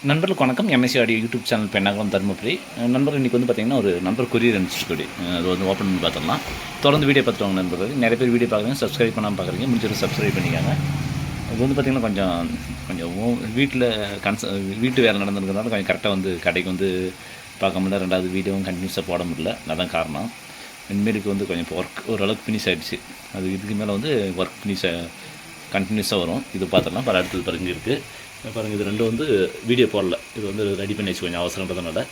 நண்பர்களுக்கு வணக்கம். MSC audio YouTube channel Pennagaram Dharmapuri. நண்பர் இன்றைக்கி வந்து பார்த்திங்கன்னா ஒரு நண்பர் கொரியர் அனுப்பிச்சிட்டு அது வந்து ஓப்பன் பண்ணி பார்த்துடலாம். தொடர்ந்து வீடியோ பார்த்துருவாங்க நண்பர்கள். நிறைய பேர் வீடியோ பார்க்குறீங்க, சப்ஸ்கிரைப் பண்ணாமல் பார்க்குறீங்க. முடிஞ்சது சப்ஸ்கிரைப் பண்ணிக்காங்க. அது வந்து பார்த்திங்கன்னா கொஞ்சம் வீட்டில் வீட்டு வேலை நடந்துருக்கிறதுனால கொஞ்சம் கரெக்டாக வந்து கடைக்கு வந்து பார்க்க முடியல. ரெண்டாவது வீடியோவும் கண்டினியூஸாக போட முடியல. அதான் காரணம். இனிமேலுக்கு வந்து கொஞ்சம் ஒர்க் ஓரளவுக்கு ஃபினிஷ் ஆகிடுச்சு. அது இதுக்கு மேலே வந்து ஒர்க் கண்டினியூஸாக வரும். இது பார்த்துடலாம். பல அடுத்தது பாருங்க இருக்குது பாருங்கள். இது ரெண்டும் வந்து வீடியோ போடல. இது வந்து ரெடி பண்ணி வச்சு கொஞ்சம் அவசரன்றதுனால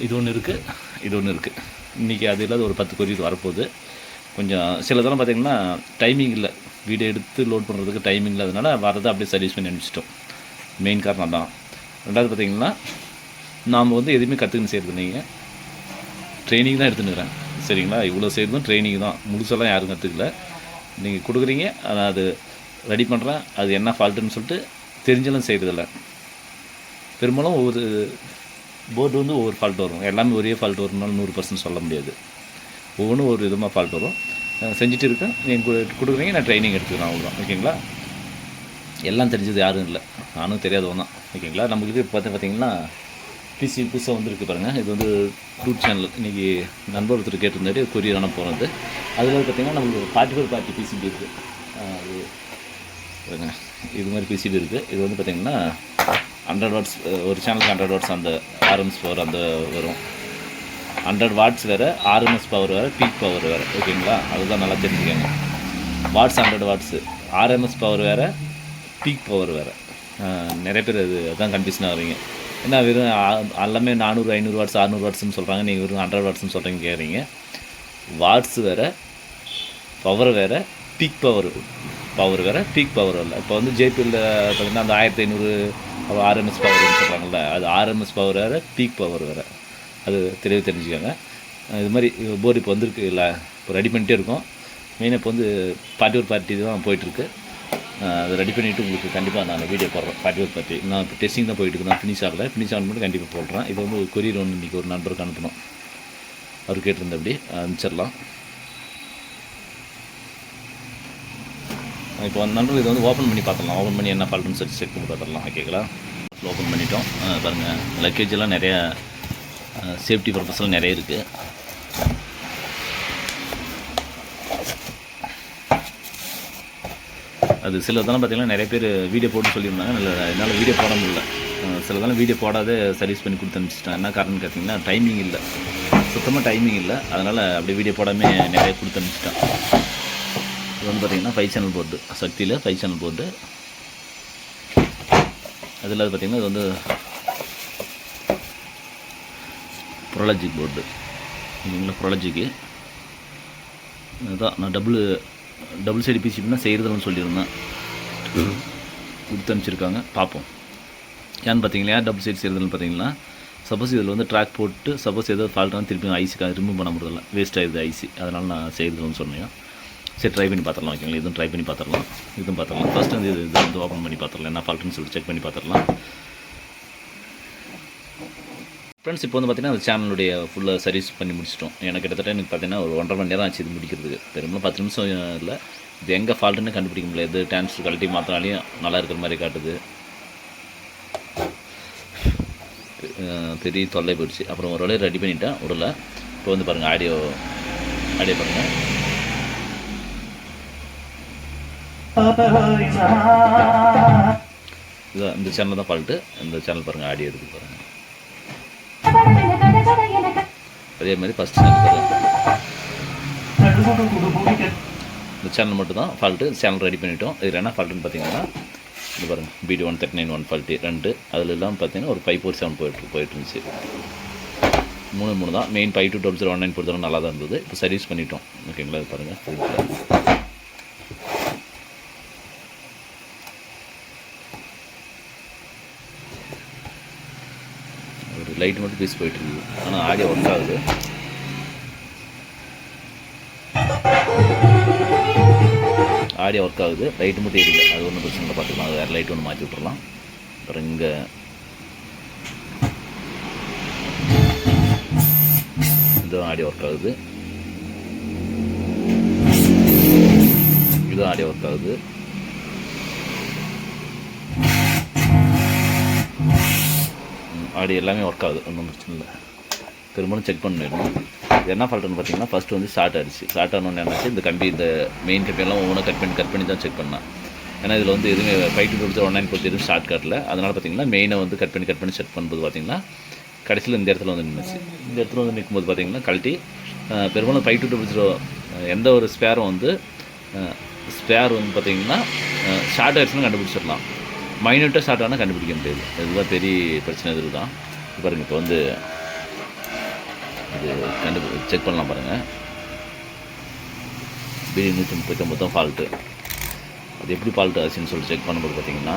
இது ஒன்று இருக்குது. இன்றைக்கி அது இல்லாத ஒரு 10 கொரியர் வரப்போகுது. கொஞ்சம் சிலதெல்லாம் பார்த்திங்கன்னா டைமிங் இல்லை. வீடியோ எடுத்து லோட் பண்ணுறதுக்கு டைமிங் இல்லாதனால வரதை அப்படியே சர்வீஸ் பண்ணி அனுப்பிச்சிட்டோம். மெயின் காரணம் தான். ரெண்டாவது பார்த்திங்கன்னா நாம் வந்து எதுவுமே கற்றுக்கணும் செய்கிறது இல்லைங்க. ட்ரைனிங் தான் எடுத்துன்னுக்கிறேன். சரிங்களா? இவ்வளோ செய்கிறதும் ட்ரைனிங் தான். முழுசெல்லாம் யாரும் கற்றுக்கல. நீங்கள் கொடுக்குறீங்க, அது ரெடி பண்ணுறேன், அது என்ன ஃபால்ட்டுன்னு சொல்லிட்டு தெரிஞ்செல்லாம் செய்கிறதில்ல. பெரும்பாலும் ஒவ்வொரு போர்டு வந்து ஒவ்வொரு ஃபால்ட் வரும். எல்லாமே ஒரே ஃபால்ட் வரும்னாலும் 100% சொல்ல முடியாது. ஒவ்வொன்றும் ஒரு விதமாக ஃபால்ட் வரும். செஞ்சுட்டு இருக்கேன். நீங்கள் கொடுக்குறீங்க, நான் ட்ரைனிங் எடுத்துக்கிறேன். அவ்வளோதான். ஓகேங்களா? எல்லாம் தெரிஞ்சது யாரும் இல்லை, நானும் தெரியாதவன் தான். ஓகேங்களா? நம்மளுக்கு பார்த்திங்கன்னா பிசி புதுசாக வந்துருக்கு பாருங்கள். இது வந்து டூட் சேனல். இன்றைக்கி நண்பர் ஒருத்தர் கேட்டிருந்தாரு கொரியர் அனுப்புறது. அதில் பார்த்திங்கன்னா நம்மளுக்கு 44 பிசிபி இருக்குது. அது பாருங்க, இது மாதிரி பிசிபி இருக்குது. இது வந்து பார்த்திங்கன்னா 100 வாட்ஸ், ஒரு சேனலுக்கு 100 வாட்ஸ் அந்த ஆர்எம்எஸ் பவர் அந்த வரும். 100 வாட்ஸ் வேறு, ஆர்எம்எஸ் பவர் வேறு, பீக் பவர் வேறு. ஓகேங்களா? அதுதான் நல்லா தெரிஞ்சுக்கோங்க. வாட்ஸ் 100 வாட்ஸு, ஆர்எம்எஸ் பவர் வேறு, பீக் பவர் வேறு. நிறைய பேர் அதுதான் கன்ஃபியூஷன் ஆகிறீங்க. ஏன்னா வெறும் எல்லாமே 400 500 வாட்ஸ் 600 வாட்ஸ்ன்னு சொல்கிறாங்க. நீங்கள் வெறும் 100 வாட்ஸ்ன்னு சொல்கிறீங்க கேட்குறீங்க. வாட்ஸ் வேறு, பவர் வேறு, பீக் பவர் வேறு, பீக் பவர் இல்லை. இப்போ வந்து ஜேபியில் பார்த்திங்கன்னா அந்த 1500 ஆர்எம்எஸ் பவர்னு சொல்கிறாங்கல்ல, அது ஆர்எம்எஸ் பவர் வேறு, பீக் பவர் வேறு. அது தெரிஞ்சுக்கோங்க. இது மாதிரி போர்டு இப்போ வந்துருக்கு இல்லை, இப்போ ரெடி பண்ணிகிட்டே இருக்கோம். மெயினாக இப்போ வந்து 41 தான் போயிட்டுருக்கு. அதை ரெடி பண்ணிவிட்டு உங்களுக்கு கண்டிப்பாக நான் வீடியோ போடுறேன். 41 நான் இப்போ டெஸ்டிங் தான் போயிட்டு நான் ஃபினிஷ் ஆகலை. ஃபினிஷ் ஆகணும் மட்டும் கண்டிப்பாக போடுறேன். இது வந்து ஒரு கொரியர் ஒன்று இன்றைக்கி ஒரு நண்பருக்கு அனுப்பணும். அவர் கேட்டிருந்த அப்படி அனுப்பிச்சிடலாம். இப்போ நண்பர்கள் இதை வந்து ஓப்பன் பண்ணி பார்த்துடலாம். ஓப்பன் பண்ணி என்ன ஃபால்ட்டுன்னு சொல்லி செக் பண்ணி பார்த்துடலாம். ஓகேங்களா? ஓப்பன் பண்ணிட்டோம். பாருங்கள், லக்கேஜ் எல்லாம் நிறையா சேஃப்டி பர்பஸ்லாம் நிறைய இருக்குது. அது சிலதெல்லாம் பார்த்திங்கன்னா நிறைய பேர் வீடியோ போட்டு சொல்லியிருந்தாங்க. என்னால் வீடியோ போட முடியல. சிலதெல்லாம் வீடியோ போடாத சர்வீஸ் பண்ணி கொடுத்து அனுப்பிச்சிட்டேன். என்ன காரணம்னு கேட்டிங்கன்னா டைமிங் இல்லை, சுத்தமாக டைமிங் இல்லை. அதனால் அப்படியே வீடியோ போடாமல் நிறைய கொடுத்து அனுப்பிச்சிட்டேன். இது வந்து பார்த்திங்கன்னா 5 சேனல் போர்டு, சக்தியில் 5 சேனல் போர்டு. அதில் பார்த்திங்கன்னா இது வந்து ப்ரொலாஜிக் போர்டு. இல்லைங்களா? ப்ரொலாஜிக்கு அதுதான் நான் டபுள் சைடு பிசிபின்னா செய்கிறதுன்னு சொல்லியிருந்தேன். கொடுத்து அனுப்பிச்சிருக்காங்க. பார்ப்போம். ஏன்னு பார்த்தீங்களா, டபுள் சைடு செய்கிறதுன்னு பார்த்தீங்கன்னா சப்போஸ் இதில் வந்து ட்ராக் போட்டு சப்போஸ் ஏதோ ஃபால்ட்டான திருப்பி ஐசிக்காக ரிமூவ் பண்ண முடியல, வேஸ்ட் ஆகிடுது ஐசி. அதனால் நான் செய்கிறதுன்னு சொன்னேன். சரி, ட்ரை பண்ணி பார்த்துடலாம். ஓகேங்களா? இதுவும் ட்ரை பண்ணி பார்த்துடலாம், இதுவும் பார்த்துடலாம். ஃபஸ்ட்டு வந்து இது வந்து ஓப்பன் பண்ணி பார்த்துடலாம், என்ன ஃபால்ட்டுன்னு சொல்லிட்டு செக் பண்ணி பார்த்துடலாம். ஃப்ரெண்ட்ஸ், இப்போ வந்து பார்த்திங்கன்னா அந்த சேனலுடைய ஃபுல்லாக சர்வீஸ் பண்ணி முடிச்சிட்டோம். எனக்கு கிட்டத்தட்ட எனக்கு பார்த்திங்கன்னா ஒரு 1.5 மணி நேரம் ஆச்சு இது முடிக்கிறதுக்கு. பெரும்பாலும் 10 நிமிஷம் இல்லை. இது எங்கே ஃபால்ட்டுன்னு கண்டுபிடிக்க முடியல. இது டிரான்ஸ்ஃபர் கழட்டி மாற்றினாலையும் நல்லா இருக்கிற மாதிரி காட்டுது. பெரிய தொல்லை போயிடுச்சு. அப்புறம் ஒரு வேலையை ரெடி பண்ணிவிட்டேன் உடலை. இப்போ வந்து பாருங்கள், ஆடியோ பாருங்கள். இதுதான் இந்த சேனல் தான் ஃபால்ட்டு. இந்த சேனல் பாருங்கள், ஆடியோ எடுத்து பாருங்கள். அதே மாதிரி ஃபஸ்ட் சேனல் பாருங்கள். இந்த சேனல் மட்டும் தான் ஃபால்ட்டு. சேனல் ரெடி பண்ணிவிட்டோம். இது என்ன ஃபால்ட்டுன்னு பார்த்தீங்கன்னா இது பாருங்கள், BD 139 140 2. அதில் எல்லாம் பார்த்தீங்கன்னா ஒரு 547 போயிட்டு இருந்துச்சு. 3 தான் மெயின். 520019 பொறுத்தவரை நல்லா தான் இருந்தது. இப்போ சர்வீஸ் பண்ணிட்டோம். ஓகேங்களா? இது பாருங்கள். ஒரு லைட் மட்டும் பீஸ் போயிட்டுருக்கு. ஆனால் ஆடியோ ஒர்க் ஆகுது. ஆடியோ ஒர்க் ஆகுது. லைட்டு மட்டும் எரியல. அது ஒன்றும் பிரச்சனை இல்லை, பார்த்துக்கலாம். அது வேறு லைட் ஒன்று மாற்றி விட்டுறலாம். அப்புறம் இங்கே இதுவும் ஆடியோ ஒர்க் ஆகுது. இதுவும் ஆடியோ ஒர்க் ஆகுது. ஆடி எல்லாமே ஒர்க் ஆகுது, ஒன்றும் பிரச்சனை இல்லை. பெரும்பாலும் செக் பண்ணிடணும். இது என்ன ஃபால்ட்டுன்னு பார்த்தீங்கன்னா, ஃபஸ்ட்டு வந்து ஷார்ட் ஆகிடுச்சு. ஷார்ட் ஆனோன்னு என்னாச்சு, இந்த கம்பி இந்த மெயின் கம்பியெல்லாம் ஒவ்வொன்றா கட் பண்ணி தான் செக் பண்ணேன். ஏன்னா இதில் வந்து எதுவுமே 5 to 19 எதுவும் ஷார்ட் காட்டல. அதனால் பார்த்தீங்கன்னா மெயினை வந்து கட் பண்ணி செக் பண்ணும்போது பார்த்தீங்கன்னா கடைசியில் இந்த இடத்துல வந்து நின்றுச்சு. இந்த இடத்துல வந்து நிற்கும்போது பார்த்தீங்கன்னா கழட்டி பெரும்பாலும் 5 to 0 எந்த ஒரு ஸ்பேரும் வந்து ஸ்பேர் வந்து பார்த்தீங்கன்னா ஷார்ட் ஆகிடுச்சுன்னா கண்டுபிடிச்சிடலாம். மைனூட்டாக ஷார்ட் ஆனால் கண்டுபிடிக்க முடியாது. இதுதான் பெரிய பிரச்சனை. இது தான் பாருங்கள். இப்போ வந்து இது செக் பண்ணலாம் பாருங்கள். BD 139 தான் ஃபால்ட்டு. அது எப்படி ஃபால்ட்டு ஆச்சுன்னு சொல்லி செக் பண்ணும்போது பார்த்தீங்கன்னா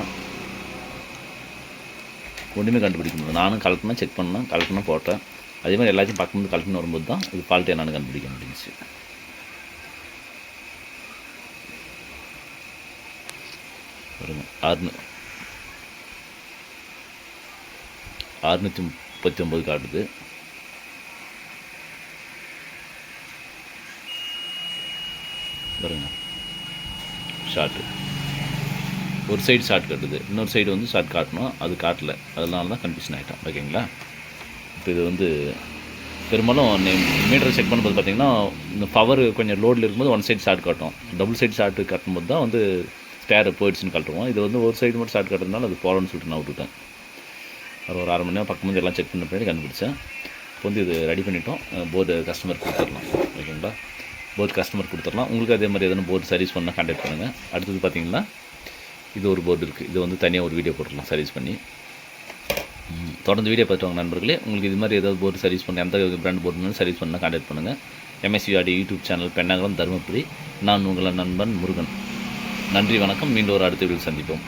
ஒன்றுமே கண்டுபிடிக்க முடியும். நானும் கலெக்டனாக செக் பண்ணேன், போட்டேன். அதே மாதிரி எல்லாத்தையும் பார்க்கும்போது கலெக்டன்னு வரும்போது தான் இது ஃபால்ட்டு என்னென்னு கண்டுபிடிக்க முடிஞ்சிச்சு. பாருங்க 639 காட்டுது. பாருங்க ஷார்ட்டு ஒரு சைடு ஷார்ட் காட்டுது, இன்னொரு சைடு வந்து ஷார்ட் காட்டணும், அது காட்டலை. அதனால தான் கன்ஃபியூஷன் ஆகிட்டோம். ஓகேங்களா? இப்போ இது வந்து பெரும்பாலும் மீட்டரை செக் பண்ணும்போது பார்த்தீங்கன்னா இந்த பவர் கொஞ்சம் லோடில் இருக்கும்போது ஒன் சைடு ஷார்ட் காட்டும். டபுள் சைடு ஷார்ட்டு காட்டும்போது தான் வந்து ஸ்பேர் போயிடுச்சுன்னு காட்டுவோம். இது வந்து ஒரு சைடு மட்டும் ஷார்ட் காட்டுறதுனால அது போகலன்னு சொல்லிட்டு நான் விட்டுட்டேன். ஒரு 1/2 மணி நேரம் பக்கம் வந்து எல்லாம் செக் பண்ண பின்னாடி கண்டுபிடிச்சேன். இப்போ வந்து இது ரெடி பண்ணிட்டோம். போர்டு கஸ்டமர் கொடுத்துடலாம். ஓகேங்களா? போர்டு கஸ்டமர் கொடுத்துடலாம். உங்களுக்கு அதே மாதிரி எதனா போர்டு சர்வீஸ் பண்ணால் கான்டாக்ட் பண்ணுங்கள். அடுத்தது பார்த்தீங்கன்னா இது ஒரு போர்டு இருக்குது. இது வந்து தனியாக ஒரு வீடியோ போட்டுடலாம் சர்வீஸ் பண்ணி. தொடர்ந்து வீடியோ பார்த்துவாங்க நண்பர்களே. உங்களுக்கு இது மாதிரி ஏதாவது போர்டு சர்வீஸ் பண்ண எந்த பிராண்ட் போர்டுனாலும் சர்வீஸ் பண்ணால் கான்டாக்ட் பண்ணுங்கள். MSVRD YouTube channel Pennagaram Dharmapuri. நான் உங்கள் நண்பன் முருகன். நன்றி, வணக்கம். மீண்டும் ஒரு அடுத்த வீடியோ சந்திப்போம்.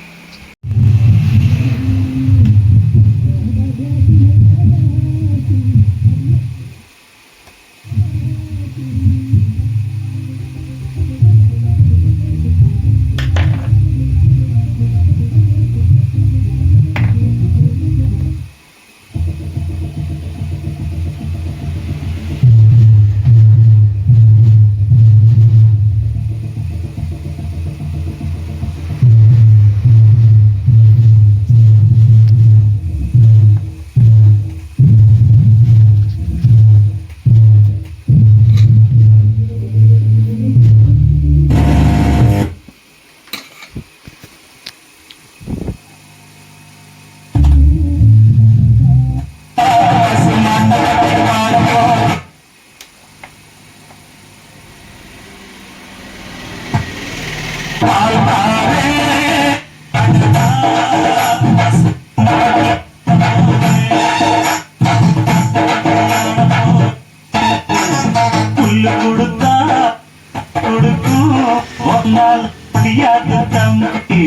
கொடுக்கும் ஒரு நாள் முடியாத தம்பி.